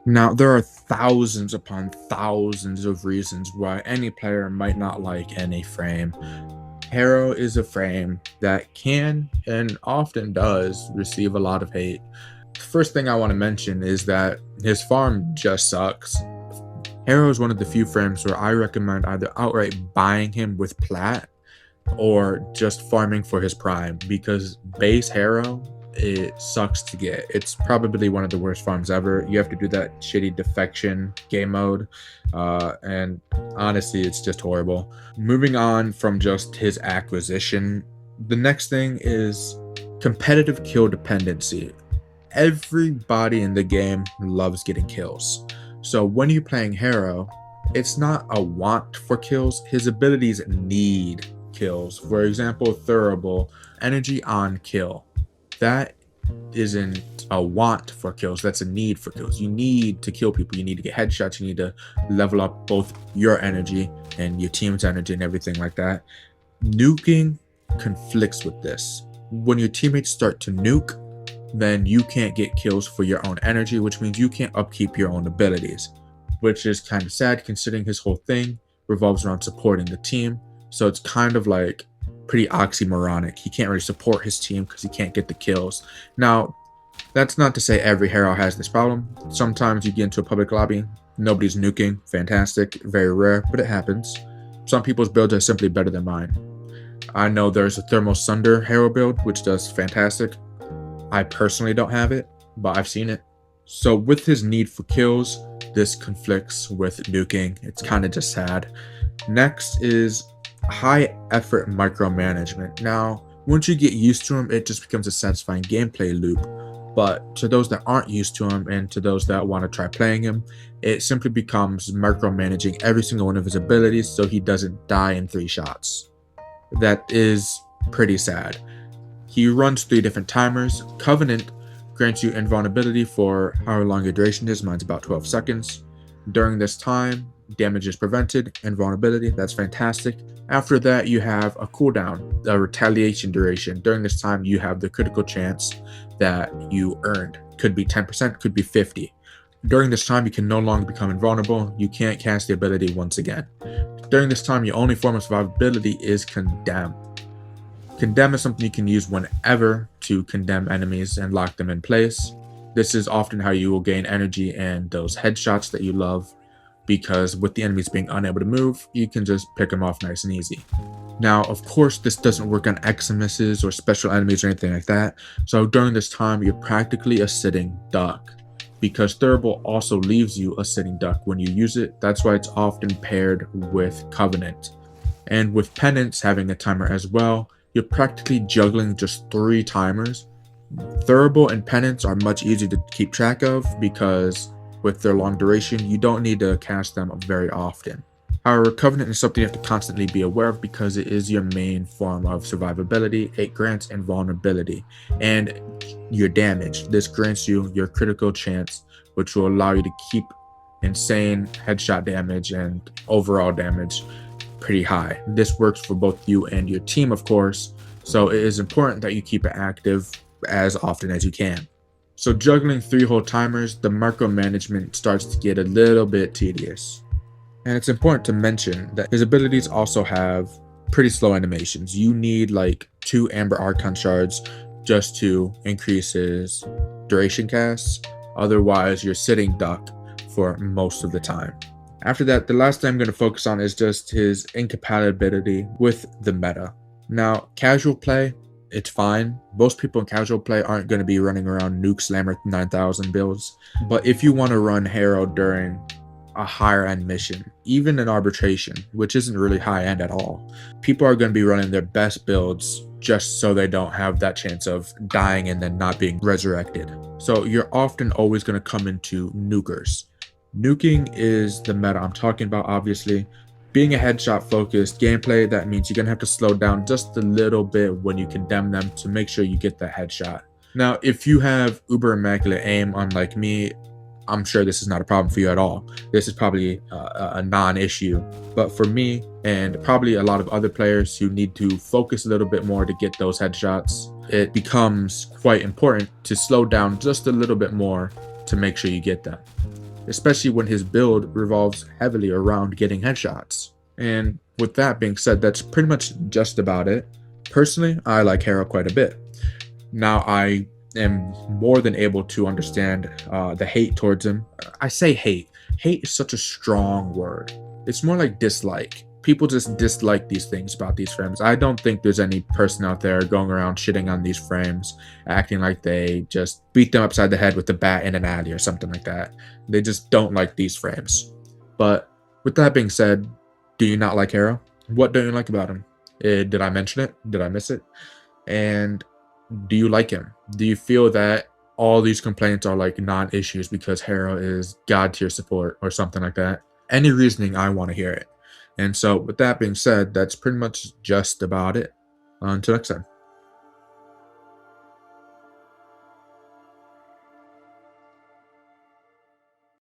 Now, there are thousands upon thousands of reasons why any player might not like any frame. Harrow is a frame that can and often does receive a lot of hate. First thing I want to mention is that his farm just sucks. Harrow is one of the few frames where I recommend either outright buying him with plat or just farming for his prime, because base Harrow, it sucks to get. It's probably one of the worst farms ever. You have to do that shitty defection game mode, and honestly, it's just horrible. Moving on from just his acquisition, the next thing is competitive kill dependency. Everybody in the game loves getting kills. So when you're playing Harrow, it's not a want for kills. His abilities need kills. For example, Thurable, energy on kill. That isn't a want for kills, that's a need for kills. You need to kill people, you need to get headshots, you need to level up both your energy and your team's energy and everything like that. Nuking conflicts with this. When your teammates start to nuke, then you can't get kills for your own energy, which means you can't upkeep your own abilities, which is kind of sad considering his whole thing revolves around supporting the team. So it's kind of like pretty oxymoronic. He can't really support his team because he can't get the kills. Now, that's not to say every Harrow has this problem. Sometimes you get into a public lobby, nobody's nuking, fantastic, very rare, but it happens. Some people's builds are simply better than mine. I know there's a Thermal Sunder Harrow build, which does fantastic. I personally don't have it, but I've seen it. So with his need for kills, this conflicts with nuking. It's kind of just sad. Next is high effort micromanagement. Now, once you get used to him, it just becomes a satisfying gameplay loop. But to those that aren't used to him and to those that want to try playing him, it simply becomes micromanaging every single one of his abilities so he doesn't die in 3 shots. That is pretty sad. He runs 3 different timers. Covenant grants you invulnerability for however long your duration is. Mine's about 12 seconds. During this time, damage is prevented. Invulnerability, that's fantastic. After that, you have a cooldown, a retaliation duration. During this time, you have the critical chance that you earned. Could be 10%, could be 50. During this time, you can no longer become invulnerable. You can't cast the ability once again. During this time, your only form of survivability is Condemn. Condemn is something you can use whenever to condemn enemies and lock them in place. This is often how you will gain energy and those headshots that you love, because with the enemies being unable to move, you can just pick them off nice and easy. Now, of course, this doesn't work on Eximuses or special enemies or anything like that, so during this time, you're practically a sitting duck, because Thurable also leaves you a sitting duck when you use it. That's why it's often paired with Covenant. And with Penance having a timer as well, you're practically juggling just 3 timers. Thurable and Penance are much easier to keep track of because with their long duration, you don't need to cast them very often. However, Covenant is something you have to constantly be aware of because it is your main form of survivability. It grants invulnerability and your damage. This grants you your critical chance, which will allow you to keep insane headshot damage and overall damage pretty high. This works for both you and your team, of course, so it is important that you keep it active as often as you can. So juggling 3 whole timers, the micromanagement starts to get a little bit tedious. And it's important to mention that his abilities also have pretty slow animations. You need like 2 Amber Archon shards just to increase his duration casts. Otherwise, you're sitting duck for most of the time. After that, the last thing I'm going to focus on is just his incompatibility with the meta. Now, casual play, it's fine. Most people in casual play aren't going to be running around Nuke Slammer 9000 builds. But if you want to run Harrow during a higher end mission, even an arbitration, which isn't really high end at all, people are going to be running their best builds just so they don't have that chance of dying and then not being resurrected. So you're often always going to come into nukers. Nuking is the meta I'm talking about, obviously. Being a headshot focused gameplay, that means you're going to have to slow down just a little bit when you condemn them to make sure you get that headshot. Now, if you have uber immaculate aim, unlike me, I'm sure this is not a problem for you at all. This is probably a non-issue. But for me, and probably a lot of other players who need to focus a little bit more to get those headshots, it becomes quite important to slow down just a little bit more to make sure you get them. especially when his build revolves heavily around getting headshots. And with that being said, that's pretty much just about it. Personally, I like Harrow quite a bit. Now, I am more than able to understand the hate towards him. I say hate. Hate is such a strong word. It's more like dislike. People just dislike these things about these frames. I don't think there's any person out there going around shitting on these frames, acting like they just beat them upside the head with a bat in an alley or something like that. They just don't like these frames. But with that being said, do you not like Harrow? What don't you like about him? Did I mention it? Did I miss it? And do you like him? Do you feel that all these complaints are like non-issues because Harrow is god tier support or something like that? Any reasoning, I want to hear it. And so, with that being said, that's pretty much just about it. Until next time.